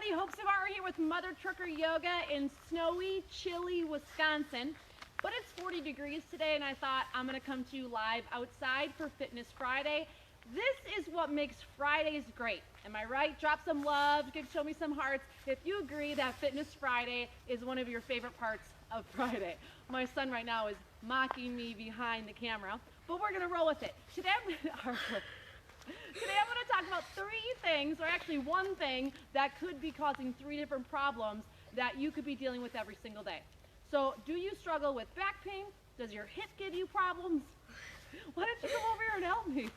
everybody, Hope Savara here with Mother Trucker Yoga in snowy, chilly Wisconsin. But it's 40 degrees today and I thought I'm gonna come to you live outside for Fitness Friday. This is what makes Fridays great. Am I right? Drop some love, show me some hearts if you agree that Fitness Friday is one of your favorite parts of Friday. My son right now is mocking me behind the camera, but we're gonna roll with it. Today I'm going to talk about three things, or actually one thing, that could be causing three different problems that you could be dealing with every single day. So, do you struggle with back pain? Does your hip give you problems? Why don't you come over here and help me?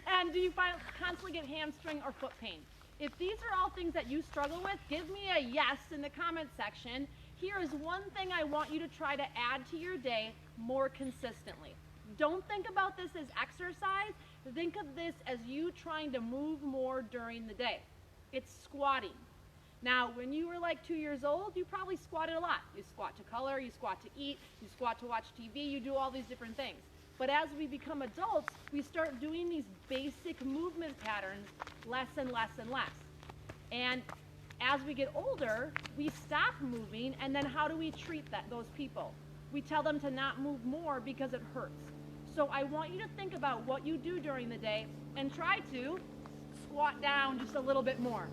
And do you constantly get hamstring or foot pain? If these are all things that you struggle with, give me a yes in the comment section. Here is one thing I want you to try to add to your day more consistently. Don't think about this as exercise. Think of this as you trying to move more during the day. It's squatting. Now, when you were like 2 years old, you probably squatted a lot. You squat to color, you squat to eat, you squat to watch TV, you do all these different things. But as we become adults, we start doing these basic movement patterns less and less and less. And as we get older, we stop moving, and then how do we treat those people? We tell them to not move more because it hurts. So I want you to think about what you do during the day and try to squat down just a little bit more.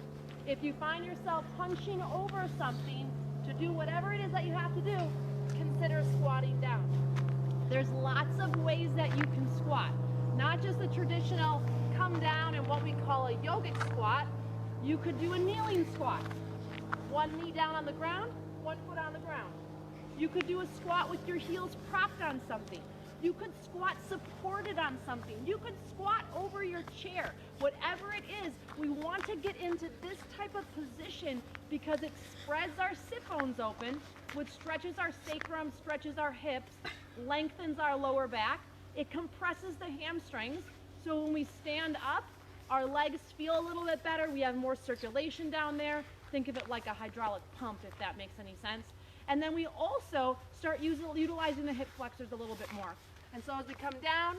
If you find yourself hunching over something to do whatever it is that you have to do, consider squatting down. There's lots of ways that you can squat, not just the traditional come down and what we call a yogic squat. You could do a kneeling squat. One knee down on the ground, one foot on the ground. You could do a squat with your heels propped on something. You could squat supported on something. You could squat over your chair. Whatever it is, we want to get into this type of position because it spreads our sit bones open, which stretches our sacrum, stretches our hips, lengthens our lower back. It compresses the hamstrings. So when we stand up, our legs feel a little bit better. We have more circulation down there. Think of it like a hydraulic pump, if that makes any sense. And then we also start utilizing the hip flexors a little bit more. And so as we come down,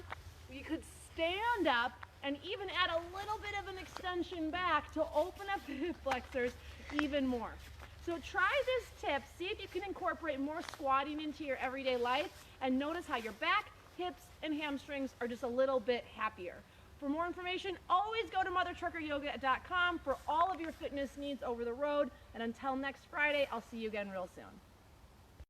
we could stand up and even add a little bit of an extension back to open up the hip flexors even more. So try this tip, see if you can incorporate more squatting into your everyday life, and notice how your back, hips, and hamstrings are just a little bit happier. For more information, always go to mothertruckeryoga.com for all of your fitness needs over the road. And until next Friday, I'll see you again real soon.